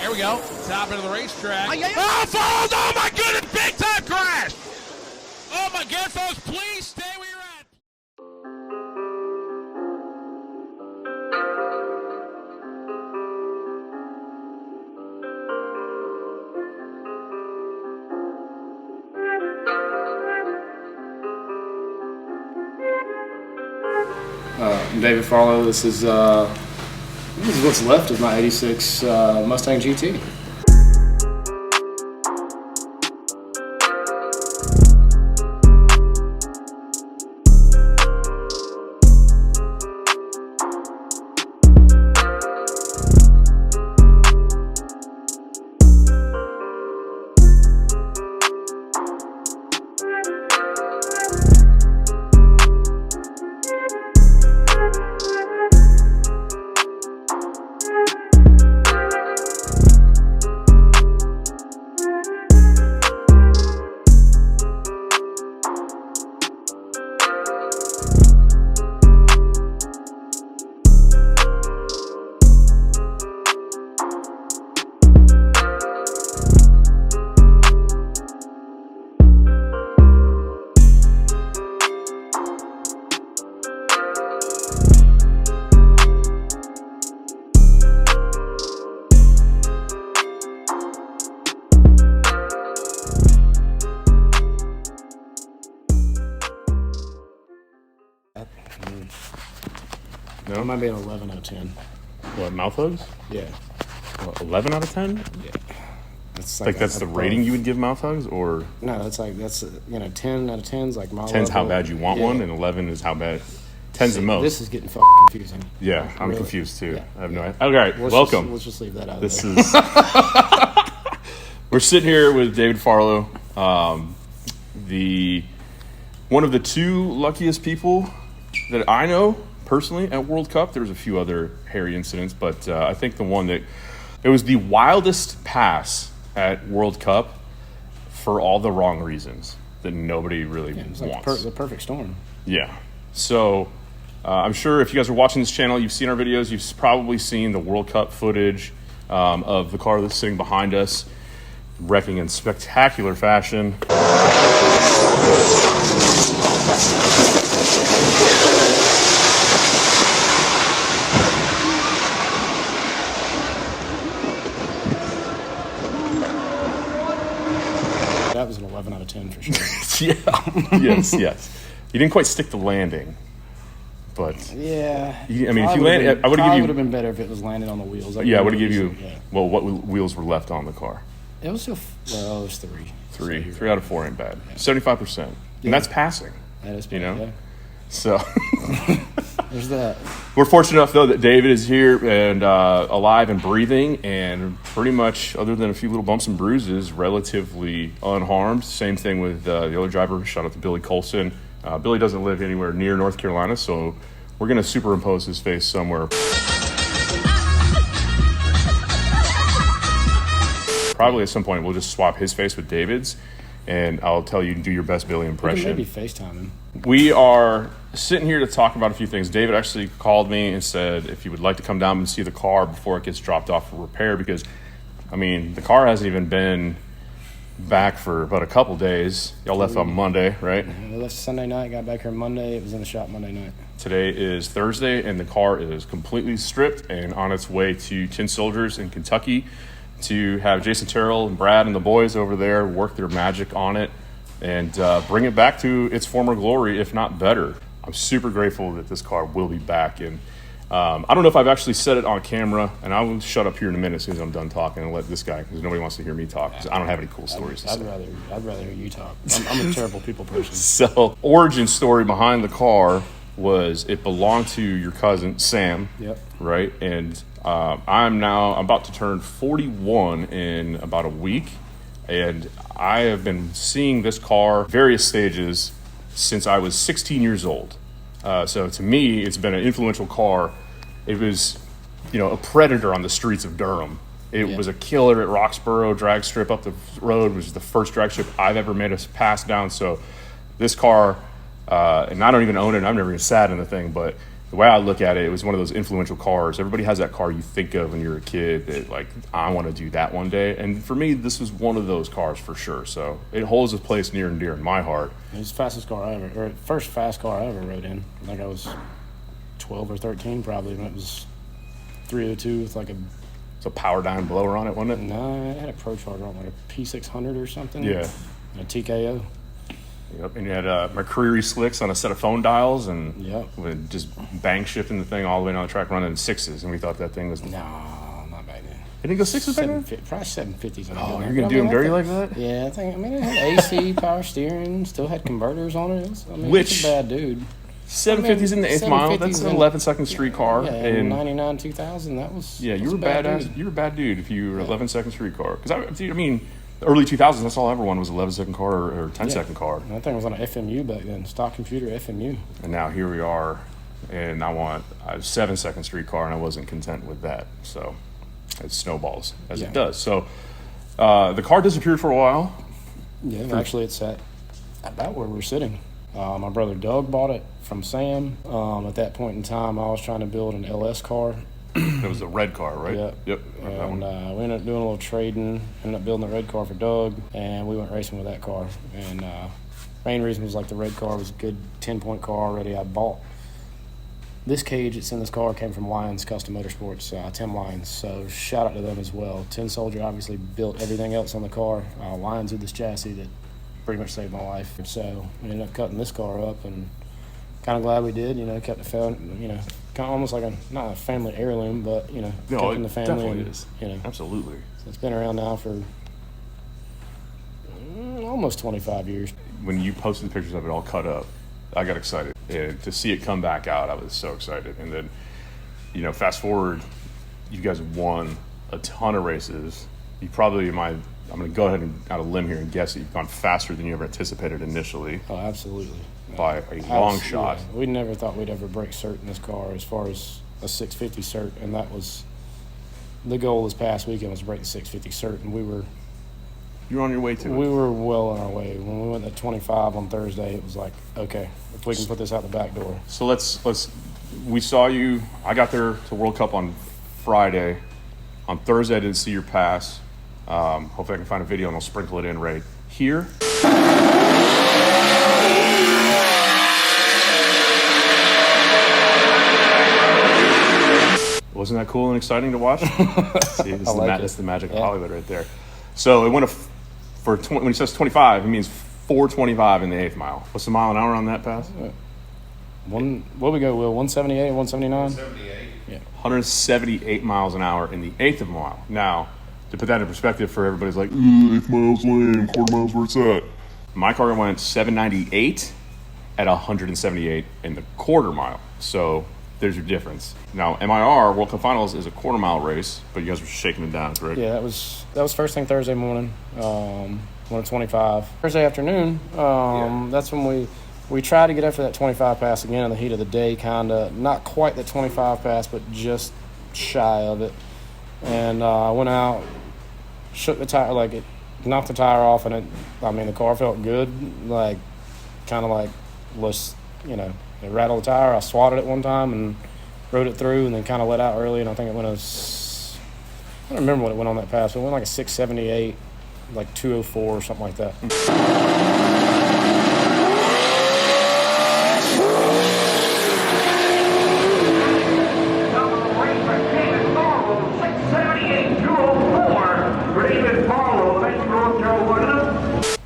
There we go. Top end of the racetrack. Oh, Farlow! Oh, my goodness! Big time crash! Oh, my goodness, folks, please stay where you're at. I'm David Farlow. This is what's left of my '86 Mustang GT. No? It might be an 11 out of 10. What, mouth hugs? Yeah. What, 11 out of 10? Yeah. That's That's the rating you would give mouth hugs, or No, that's 10 out of 10 is like my 10's how level. bad you want Yeah. one, and 11 is how bad. 10's the most. This is getting fucking confusing. Yeah, I'm Really? confused too. Yeah. I have no idea. All right, welcome. Let's just leave that out. This There. is. We're sitting here with David Farlow, one of the two luckiest people that I know personally at World Cup. There was a few other hairy incidents, but I think the one that it was the wildest pass at World Cup for all the wrong reasons that nobody really It was like wants. the perfect storm. Yeah. So I'm sure if you guys are watching this channel, you've seen our videos. You've probably seen the World Cup footage of the car that's sitting behind us, wrecking in spectacular fashion. That was an 11 out of 10 for sure. Yeah. Yes. You didn't quite stick the landing, but Yeah. I mean, if Probably you land, I would have would given have you. been better if it was landed on the wheels. Yeah, I would have given you. Yeah. Well, what wheels were left on the car? It was still. Well, it was three. Three out of four ain't bad. 75%, and that's passing. That is. You know? Yeah. So. There's that. We're fortunate enough, though, that David is here and alive and breathing, and pretty much, other than a few little bumps and bruises, relatively unharmed. Same thing with the other driver. Shout out to Billy Coulson. Billy doesn't live anywhere near North Carolina, so we're going to superimpose his face somewhere. Probably at some point we'll just swap his face with David's, and I'll tell you to do your best Billy We impression. can maybe FaceTime him. We are sitting here to talk about a few things. David actually called me and said if you would like to come down and see the car before it gets dropped off for repair, because, I mean, the car hasn't even been back for about a couple days. Y'all left on Monday, right? We left Sunday night, got back here Monday. It was in the shop Monday night. Today is Thursday, and the car is completely stripped and on its way to Tin Soldiers in Kentucky to have Jason Terrell and Brad and the boys over there work their magic on it and bring it back to its former glory, if not better. I'm super grateful that this car will be back, and I don't know if I've actually said it on camera, and I will shut up here in a minute as soon as I'm done talking and let this guy, because nobody wants to hear me talk, because I don't have any cool stories to I'd say. rather hear you talk. I'm a terrible people person. So, origin story behind the car was it belonged to your cousin, Sam. Yep. Right? And I'm about to turn 41 in about a week, and I have been seeing this car various stages since I was 16 years old. So to me, it's been an influential car. It was, a predator on the streets of Durham. It was a killer at Roxborough drag strip up the road, which is the first drag strip I've ever made us pass down. So this car, and I don't even own it, I've never even sat in the thing, but the way I look at it was one of those influential cars. Everybody has that car you think of when you're a kid that, like, I want to do that one day. And for me, this was one of those cars for sure. So it holds a place near and dear in my heart. It was the fastest car I ever, or first fast car I ever rode in. I think I was 12 or 13 probably, when it was 302 with like a... It's a power down blower on it, wasn't it? No, it had a Pro Charger on, like a P600 or something. Yeah. And a TKO. Yep, and you had McCreary slicks on a set of phone dials, and Yep. with just bank shifting the thing all the way down the track, running in sixes, and we thought that thing was... No, not back then. It didn't go sixes back then? Probably 750s. Oh, you're going to do them dirty like that? Yeah, I mean, it had AC, power steering, still had converters on it. Which... It's a bad dude. 750s in the 8th mile, that's an 11-second street car. Yeah, and 99, 2000, that was... Yeah, you were badass. You were a bad dude if you were 11-second street car. Because, I mean, the early 2000s, that's all I ever wanted was 11-second car or 10-second car. That thing was on an FMU back then, stock computer FMU. And now here we are, and I want a 7-second street car, and I wasn't content with that. So it snowballs, as it does. So the car disappeared for a while. Yeah, actually it's at about where we're sitting. My brother Doug bought it from Sam. At that point in time, I was trying to build an LS car. It was a red car, right? Yep. And we ended up doing a little trading, ended up building a red car for Doug, and we went racing with that car. And main reason was like the red car was a good 10-point car already. I bought this cage that's in this car came from Lyons Custom Motorsports, Tim Lyons. So shout out to them as well. Tin Soldier obviously built everything else on the car. Lyons did this chassis that pretty much saved my life. So we ended up cutting this car up, and kind of glad we did. Kept the kind of almost like not a family heirloom, but kept in the family. Definitely and, is. You know, Absolutely. So it's been around now for almost 25 years. When you posted the pictures of it all cut up, I got excited. And to see it come back out, I was so excited. And then, fast forward, you guys won a ton of races. You probably I'm going to go ahead and out of limb here and guess that you've gone faster than you ever anticipated initially. Oh, absolutely. By a long shot. Yeah. We never thought we'd ever break cert in this car as far as a 650 cert, and that was the goal this past weekend, was to break the 650 cert, and You're on your way to it. We were well on our way. When we went to 25 on Thursday, it was like, okay, if we can put this out the back door. So we saw you. I got there to World Cup on Friday. On Thursday, I didn't see your pass. Hopefully I can find a video and I'll sprinkle it in right here. Wasn't that cool and exciting to watch? See, it's the magic of Hollywood right there. So it went when he says 25, it means 425 in the 8th mile. What's the mile an hour on that pass? What we go, Will? 178, 179? 178. Yeah. 178 miles an hour in the 8th of a mile. Now, to put that in perspective for everybody's like, 8 miles lame, quarter miles where it's at. My car went 798 at 178 in the quarter mile. So there's your difference. Now, MIR, World Cup Finals, is a quarter mile race, but you guys were shaking it down, correct? Yeah, that was first thing Thursday morning, 125. Thursday afternoon, that's when we tried to get after that 25 pass again in the heat of the day, kind of. Not quite the 25 pass, but just shy of it. And I went out, shook the tire, it knocked the tire off, and the car felt good, it rattled the tire. I swatted it one time and rode it through, and then kind of let out early, and I think it went I don't remember what it went on that pass, but it went like a 678, 204 or something like that.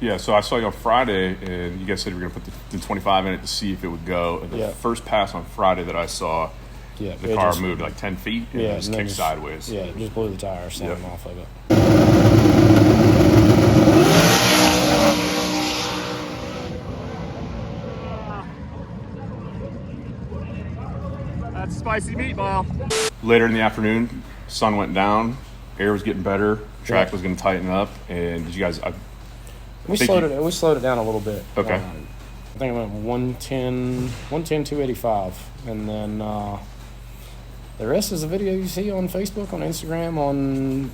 Yeah, so I saw you on Friday, and you guys said you were going to put the 25 in it to see if it would go. And the first pass on Friday that I saw, the car moved 10 feet and it just kicked sideways. Yeah, it just blew the tire, slamming off of it. That's spicy meatball. Later in the afternoon, sun went down, air was getting better, track was going to tighten up, and did you guys... We slowed it down a little bit. Okay. I think it went 110, 285. And then the rest is the video you see on Facebook, on Instagram, on...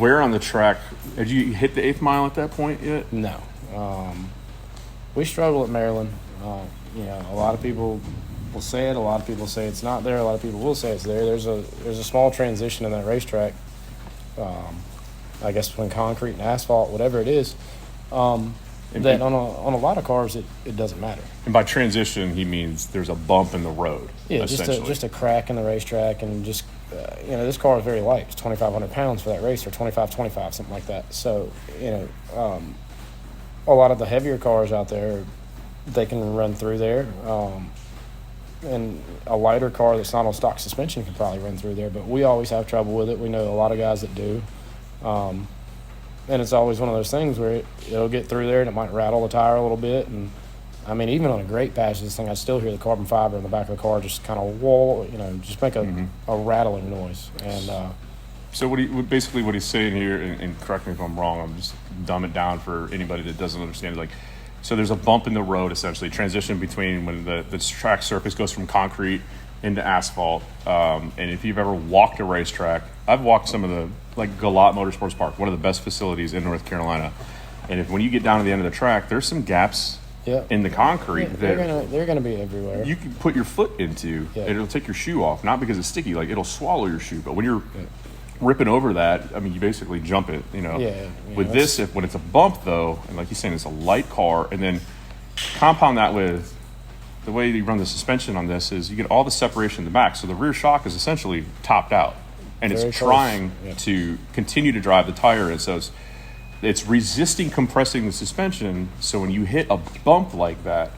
where on the track had you hit the 8th mile at that point yet? No. We struggle at Maryland. A lot of people will say it. A lot of people say it's not there. A lot of people will say it's there. There's a small transition in that racetrack. I guess between concrete and asphalt, whatever it is. That on a lot of cars it doesn't matter. And by transition, he means there's a bump in the road. Yeah, just a crack in the racetrack, and just this car is very light. It's 2,500 pounds for that race, or 25, something like that. So a lot of the heavier cars out there, they can run through there. And a lighter car that's not on stock suspension can probably run through there, but we always have trouble with it. We know a lot of guys that do. And it's always one of those things where it'll get through there and it might rattle the tire a little bit. And I mean, even on a great patch, this thing, I still hear the carbon fiber in the back of the car just kind of just make a rattling noise. And so what he's saying here, and correct me if I'm wrong, I'm just dumb it down for anybody that doesn't understand. Like, so there's a bump in the road, essentially, transition between when the track surface goes from concrete into asphalt. And if you've ever walked a racetrack, I've walked some of the, like Galat Motorsports Park, one of the best facilities in North Carolina. And when you get down to the end of the track, there's some gaps in the concrete that they're gonna be everywhere. you can put your foot into. Yeah. It'll take your shoe off, not because it's sticky, like it'll swallow your shoe. But when you're ripping over that, I mean, you basically jump it, With this, when it's a bump, though, and like you're saying, it's a light car, and then compound that with the way you run the suspension on this is you get all the separation in the back. So the rear shock is essentially topped out, and Very it's close. trying to continue to drive the tire. And so it's resisting compressing the suspension. So when you hit a bump like that,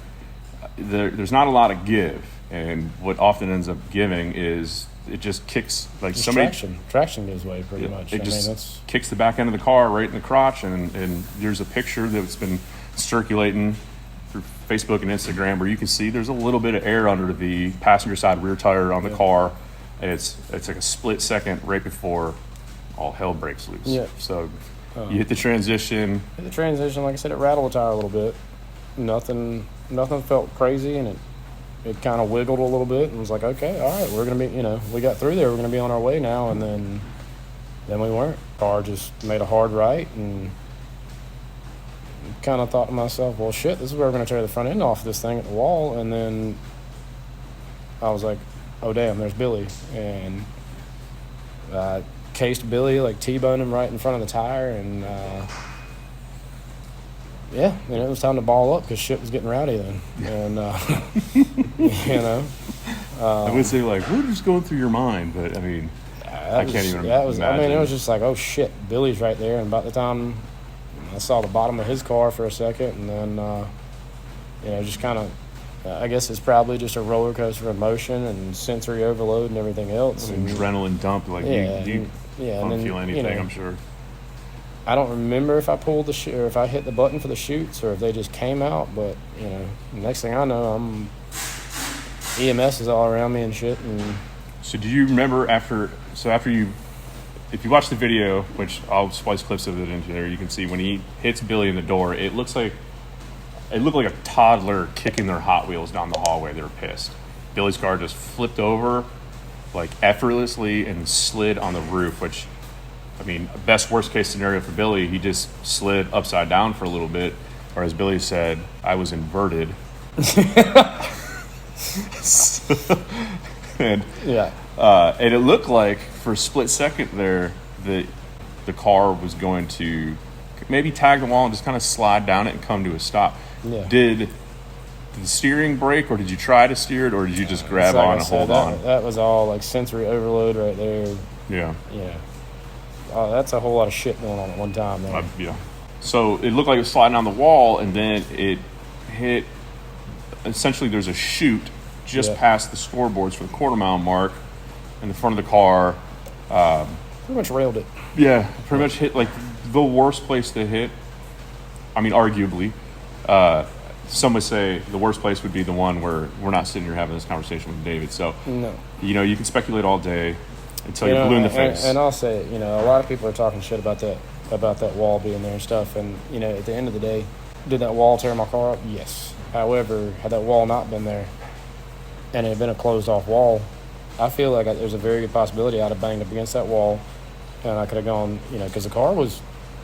there's not a lot of give. And what often ends up giving is it just kicks, like Just somebody... traction gives way pretty much. It just kicks the back end of the car right in the crotch, and there's a picture that's been circulating through Facebook and Instagram where you can see there's a little bit of air under the passenger side rear tire on the car, and it's like a split second right before all hell breaks loose. Yeah. So you hit the transition. Like I said, it rattled the tire a little bit. Nothing felt crazy, and it kind of wiggled a little bit, and was like, okay, all right, we're going to be, we got through there, we're going to be on our way now, and then we weren't. Car just made a hard right, and kind of thought to myself, well, shit, this is where we're going to tear the front end off this thing at the wall, and then I was like, oh, damn, there's Billy, and I cased Billy, like T-boned him right in front of the tire, and it was time to ball up because shit was getting rowdy then. And, I would say, like, what was going through your mind? But, I mean, I can't even imagine. I mean, it was just like, oh, shit, Billy's right there. And about the time I saw the bottom of his car for a second, and then, just kind of, I guess it's probably just a roller coaster of emotion and sensory overload and everything else. An adrenaline dump. Like, you don't feel anything, I'm sure. I don't remember if I pulled or if I hit the button for the chutes or if they just came out, but next thing I know, EMS is all around me and shit. And so, do you remember if you watch the video, which I'll splice clips of it into there, you can see when he hits Billy in the door, it looked like a toddler kicking their Hot Wheels down the hallway. They were pissed. Billy's car just flipped over, like effortlessly, and slid on the roof, which, I mean, best worst case scenario for Billy, he just slid upside down for a little bit, or as Billy said, I was inverted. And it looked like for a split second there that the car was going to maybe tag the wall and just kind of slide down it and come to a stop. Yeah. Did the steering break, or did you try to steer it, or did you just grab on and hold on? That was all like sensory overload right there. Yeah. Yeah. That's a whole lot of shit going on at one time, man. Yeah. So it looked like it was sliding on the wall, and then it hit. Essentially, there's a chute just past the scoreboards for the quarter-mile mark in the front of the car. Pretty much railed it. Yeah, pretty much hit like the worst place to hit. I mean, arguably. Some would say the worst place would be the one where we're not sitting here having this conversation with David. So, no. You can speculate all day until you're blue in the face. And I'll say, a lot of people are talking shit about that wall being there and stuff. And, at the end of the day, did that wall tear my car up? Yes. However, had that wall not been there and it had been a closed-off wall, I feel like there's a very good possibility I'd have banged up against that wall and I could have gone, because the car was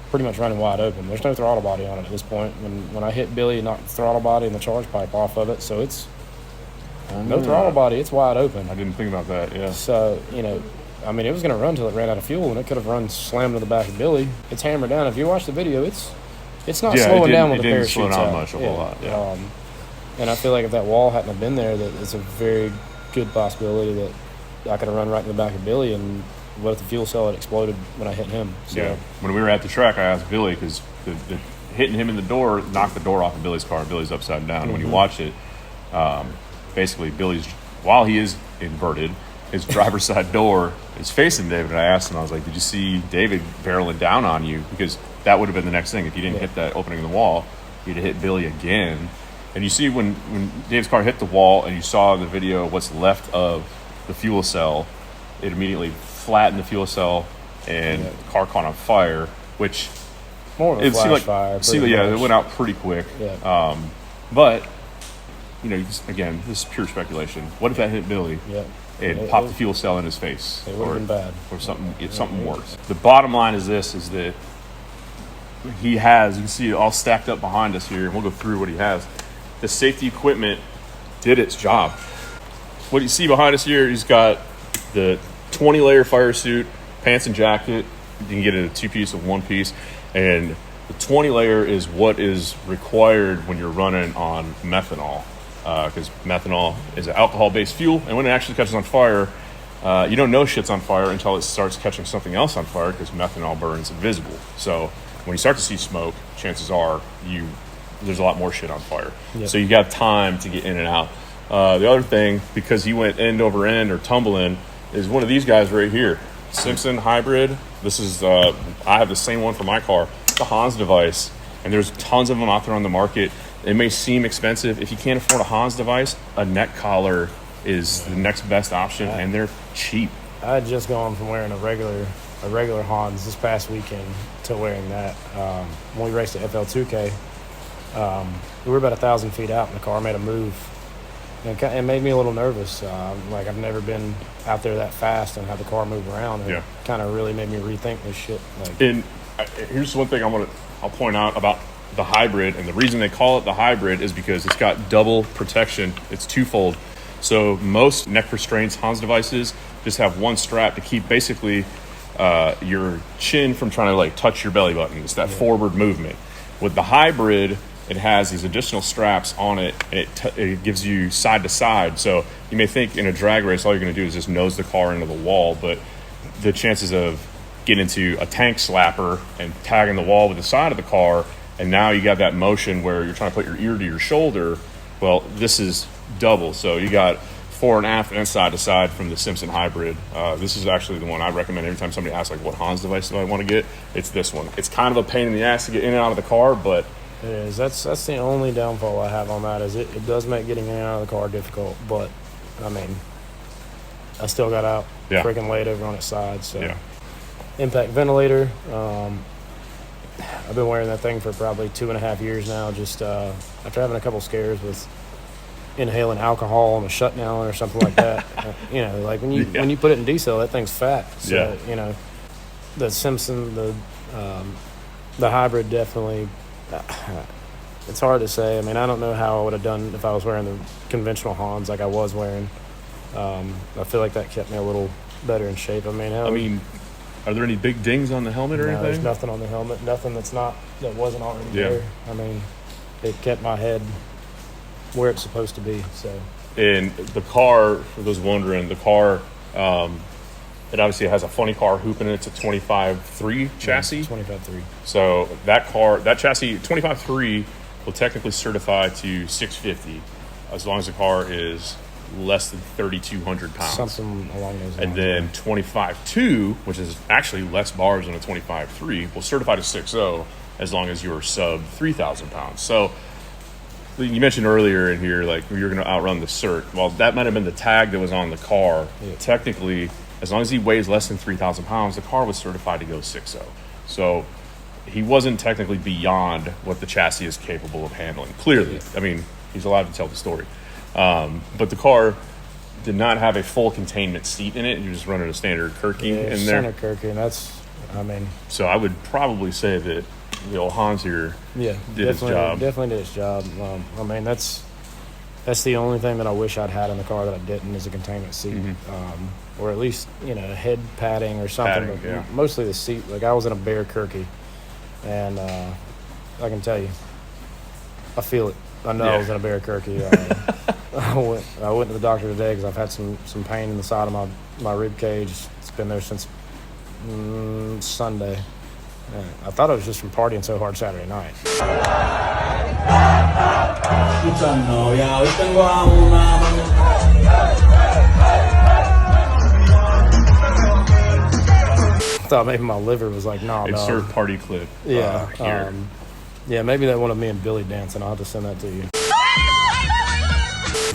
pretty much running wide open. There's no throttle body on it at this point. When I hit Billy, knocked the throttle body and the charge pipe off of it, so it's no throttle body. It's wide open. I didn't think about that. Yeah. So I mean, it was going to run till it ran out of fuel, and it could have run slammed to the back of Billy. It's hammered down. If you watch the video, it's not slowing down when the parachute's slow down out. much a whole lot. Yeah. And I feel like if that wall hadn't have been there, that it's a very good possibility that I could have run right in the back of Billy, and what if the fuel cell had exploded when I hit him? So, yeah. When we were at the track, I asked Billy, because the hitting him in the door knocked the door off of Billy's car. Billy's upside down. Mm-hmm. When you watch it, basically Billy's, while he is inverted, his driver's side door is facing David. And I asked him, I was like, did you see David barreling down on you? Because that would have been the next thing. If you didn't hit that opening in the wall, you'd have hit Billy again. And you see when Dave's car hit the wall and you saw the video what's left of the fuel cell, it immediately flattened the fuel cell and the car caught on fire, which more of a flash fire. It went out pretty quick. Yeah. But, again, this is pure speculation. What if that hit Billy? Yeah. And popped the fuel cell in his face? It would have been bad. Or something worse. The bottom line is this, is that he has, you can see it all stacked up behind us here, and we'll go through what he has. The safety equipment did its job. What you see behind us here, he's got the 20-layer fire suit, pants and jacket. You can get it in a 2-piece or 1-piece. And the 20-layer is what is required when you're running on methanol, because methanol is an alcohol-based fuel, and when it actually catches on fire, you don't know shit's on fire until it starts catching something else on fire, because methanol burns invisible. So when you start to see smoke, chances are there's a lot more shit on fire. Yep. So you got time to get in and out. The other thing, because he went end over end or tumbling, is one of these guys right here. Simpson hybrid. This is, I have the same one for my car. It's a Hans device, and there's tons of them out there on the market. It may seem expensive. If you can't afford a Hans device, a neck collar is the next best option, and they're cheap. I had just gone from wearing a regular Hans this past weekend to wearing that. When we raced at FL2K, we were about 1,000 feet out, and the car made a move. And it made me a little nervous. Like, I've never been out there that fast and had the car move around. And it kind of really made me rethink this shit. And here's one thing I'll point out about the hybrid, and the reason they call it the hybrid is because it's got double protection. It's twofold. So most neck restraints, Hans devices, just have one strap to keep basically your chin from trying to touch your belly button. It's that forward movement. With the hybrid, it has these additional straps on it, and it gives you side to side. So you may think in a drag race, all you're going to do is just nose the car into the wall, but the chances of getting into a tank slapper and tagging the wall with the side of the car, and now you got that motion where you're trying to put your ear to your shoulder. Well, this is double. So you got fore and aft and side to side from the Simpson hybrid. This is actually the one I recommend every time somebody asks, what Hans device do I want to get? It's this one. It's kind of a pain in the ass to get in and out of the car, but it is. That's the only downfall I have on that, is it does make getting in and out of the car difficult. But, I mean, I still got out freaking laid over on its side. So, impact ventilator. I've been wearing that thing for probably 2.5 years now, just after having a couple scares with inhaling alcohol on a shutdown or something like that. When you put it in diesel, that thing's fat. So, the Simpson, the hybrid definitely, it's hard to say. I mean, I don't know how I would have done if I was wearing the conventional Hans like I was wearing. I feel like that kept me a little better in shape. I mean, are there any big dings on the helmet or anything? There's nothing on the helmet. Nothing that wasn't already there. I mean, it kept my head where it's supposed to be. So. And the car, for those wondering, the car, it obviously has a funny car hoop in it. It's a 25.3 chassis. 25.3. So that chassis, 25.3, will technically certify to 650 as long as the car is less than 3,200 pounds. Something along those lines. And then 25.2, which is actually less bars than a 25.3, will certify to 6.0 as long as you're sub 3,000 pounds. So you mentioned earlier in here, you're going to outrun the cert. Well, that might have been the tag that was on the car. Yeah. Technically, as long as he weighs less than 3,000 pounds, the car was certified to go 6.0. So he wasn't technically beyond what the chassis is capable of handling. Clearly. I mean, he's allowed to tell the story. But the car did not have a full containment seat in it. You're just running a standard Kirky in there. Standard Kirky, and that's I mean, So I would probably say that the old Hans here did his job. Definitely did his job. I mean, that's the only thing that I wish I'd had in the car that I didn't is a containment seat, or at least head padding or something. Padding, yeah. Mostly the seat. Like I was in a Bear Kirky, and I can tell you, I feel it. I know I was in a Bear Kirky. I went to the doctor today because I've had some pain in the side of my rib cage. It's been there since Sunday. I thought it was just from partying so hard Saturday night. I thought maybe my liver was like, nah, Insert dog. party clip. Yeah. Here. Yeah, maybe that one of me and Billy dancing. I'll have to send that to you.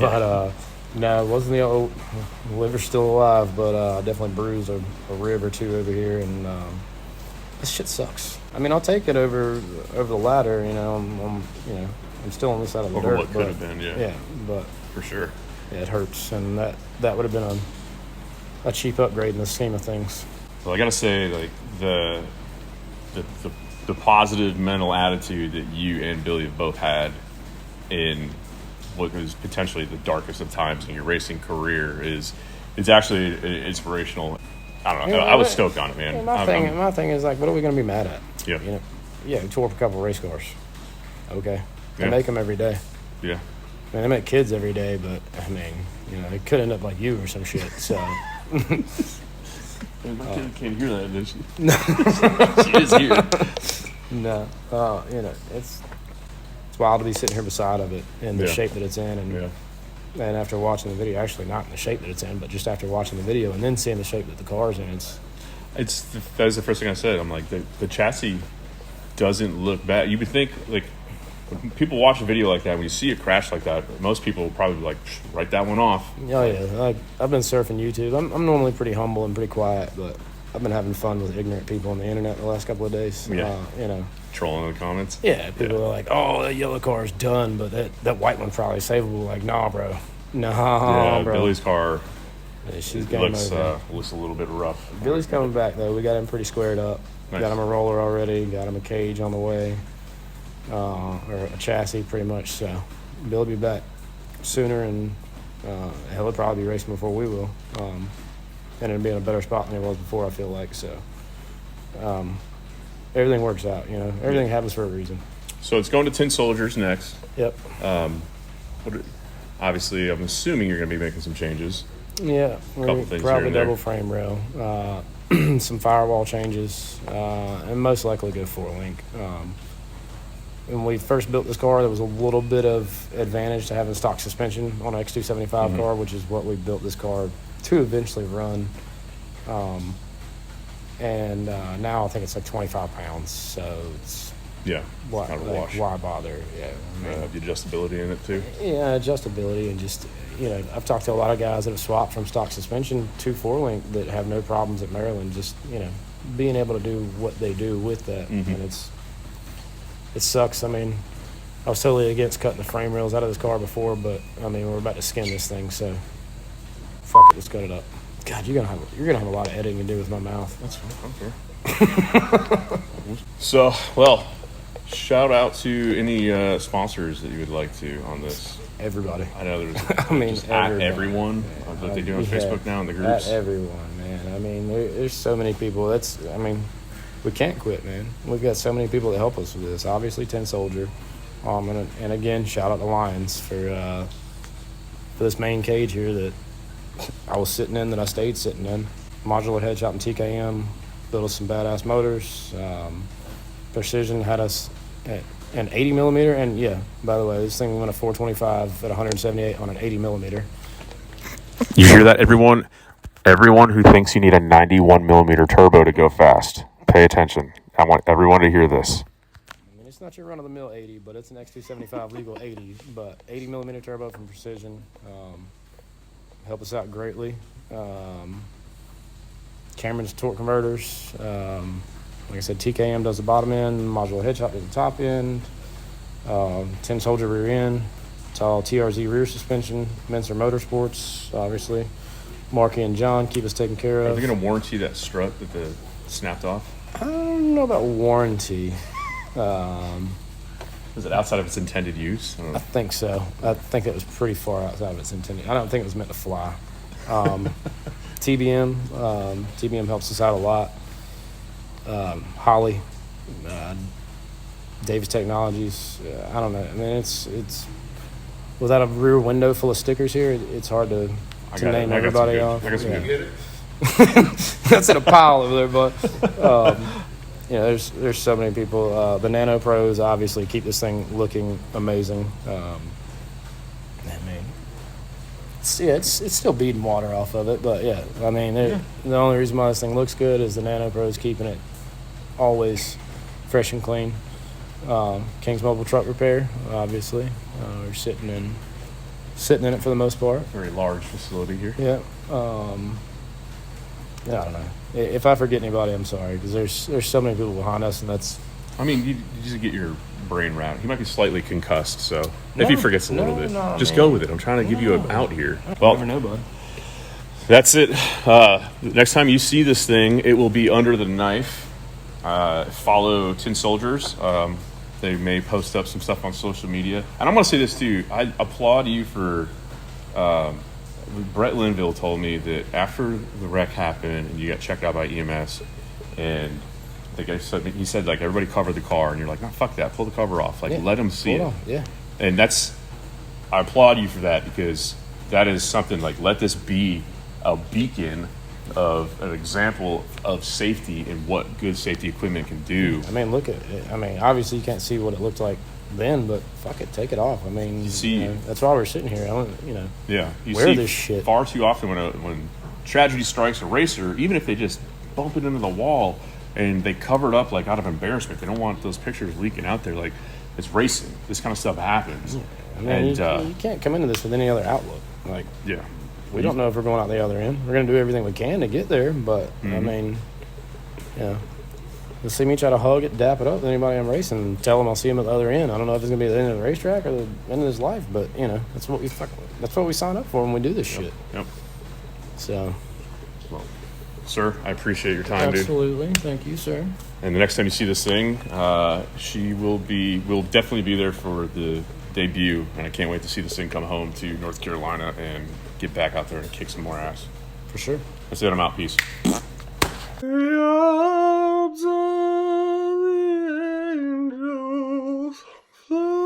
But no, it wasn't the old liver's still alive, but I definitely bruised a rib or two over here, and this shit sucks. I mean, I'll take it over the ladder. I'm still on this side of the Over dirt. what could have been, yeah. Yeah, but For sure. yeah, it hurts, and that would have been a cheap upgrade in the scheme of things. So I got to say, like, the positive mental attitude that you and Billy have both had in what was potentially the darkest of times in your racing career is actually inspirational. I don't know. I was stoked on it, man. My thing is, like, what are we going to be mad at? Yeah. Yeah, we tore up a couple of race cars. Okay. They Yeah. make them every day. Yeah. I mean, they make kids every day, but, I mean, it could end up like you or some shit, so. My kid can't hear that, does she? She is here. No. It's wild to be sitting here beside of it in the shape that it's in, and after watching the video, actually not in the shape that it's in, but just after watching the video and then seeing the shape that the car's in, That was the first thing I said. I'm like, the chassis doesn't look bad. You would think, like, when people watch a video like that, when you see a crash like that, most people will probably like, write that one off. Oh yeah, like, I've been surfing YouTube. I'm normally pretty humble and pretty quiet, but I've been having fun with ignorant people on the internet the last couple of days. Yeah. Trolling in the comments. Yeah, people are like, "Oh, that yellow car's done," but that white one's probably savable. Like, nah, bro. Nah, bro. Billy's car she's game looks over. looks a little bit rough. Billy's coming back though. We got him pretty squared up. Nice. Got him a roller already. Got him a cage on the way, or a chassis pretty much. So Billy'll be back sooner, and he'll probably be racing before we will. And it'll be in a better spot than it was before, I feel like. So everything works out. Everything happens for a reason. So it's going to Tin Soldiers next. Yep. Obviously, I'm assuming you're going to be making some changes. Yeah, Couple things probably here and there. double frame rail, some firewall changes, and most likely go 4-link. When we first built this car, there was a little bit of advantage to having stock suspension on an X275 car, which is what we built this car to eventually run. And now I think it's like 25 pounds, so it's Kind of a wash. why bother? Yeah, The adjustability in it too. Yeah, adjustability, and just I've talked to a lot of guys that have swapped from stock suspension to 4-link that have no problems at Maryland. Just being able to do what they do with that, and it sucks. I mean, I was totally against cutting the frame rails out of this car before, but I mean, we're about to skin this thing, so fuck it, let's cut it up. God, you're gonna have a lot of editing to do with my mouth. That's fine. Okay. So, well, shout out to any sponsors that you would like to on this. Everybody. I know there's I mean, just at everyone that they do on Yeah, Facebook now in the groups. At everyone, man. I mean, there's so many people. We can't quit, man. We've got so many people that help us with this. Obviously, Tin Soldier, and again, shout out to Lions for this main cage here that I was sitting in, that I stayed sitting in. Modular head shop and TKM built us some badass motors. Precision had us at an 80 millimeter, and yeah, by the way, this thing went a 425 at 178 on an 80 millimeter. You hear that, everyone? Everyone who thinks you need a 91 millimeter turbo to go fast, pay attention. I want everyone to hear this. I mean, it's not your run-of-the-mill 80, but it's an X275 legal 80, but 80 millimeter turbo from Precision. Help us out greatly. Cameron's torque converters. Like I said, TKM does the bottom end, modular head shop does the top end, Tin Soldier rear end, it's all TRZ rear suspension, Menser Motorsports, obviously. Marky and John keep us taken care Are of. they going to warranty that strut that snapped off? I don't know about warranty. Is it outside of its intended use? I don't know. I think so. I think it was pretty far outside of its intended. I don't think it was meant to fly. TBM helps us out a lot. Holly, Davis Technologies. I don't know. I mean, it's without a rear window full of stickers here, it's hard to name everybody off. I got some good. That's in a pile over there, but there's so many people. The Nano Pros obviously keep this thing looking amazing. I mean, it's still beating water off of it, but yeah, I mean, the only reason why this thing looks good is the Nano Pros keeping it always fresh and clean. King's Mobile Truck Repair, obviously, we're sitting in it for the most part. Very large facility here. Yeah. I don't know. If I forget anybody, I'm sorry, because there's so many people behind us, and that's. I mean, you just get your brain round. He might be slightly concussed, so if he forgets a little bit, just go with it. I'm trying to give you an out here. Well, never know, bud. That's it. Next time you see this thing, it will be under the knife. Follow Tin Soldiers. They may post up some stuff on social media. And I'm going to say this too. I applaud you for. Brett Linville told me that after the wreck happened and you got checked out by EMS, and the guy said, he said like everybody covered the car, and you're like, no, fuck that, pull the cover off, like let them see it. Yeah. And I applaud you for that, because that is something like, let this be a beacon of an example of safety and what good safety equipment can do. I mean, look at it. I mean, obviously you can't see what it looked like then, but fuck it, take it off. I mean, that's why we're sitting here. Yeah, you wear see this shit far too often when tragedy strikes a racer, even if they just bump it into the wall and they cover it up like out of embarrassment. They don't want those pictures leaking out there. Like, it's racing. This kind of stuff happens. Yeah. I mean, you can't come into this with any other outlook. Like, we don't know if we're going out the other end. We're going to do everything we can to get there, but I mean, you'll see me try to hug it, dap it up with anybody I'm racing, and tell them I'll see him at the other end. I don't know if it's going to be the end of the racetrack or the end of his life, but that's what we sign up for when we do this shit. Yep. So, well, sir, I appreciate your time, dude. Absolutely, thank you, sir. And the next time you see this thing, we'll definitely be there for the debut, and I can't wait to see this thing come home to North Carolina and get back out there and kick some more ass. For sure. That's it. I'm out. Peace. Angels fly.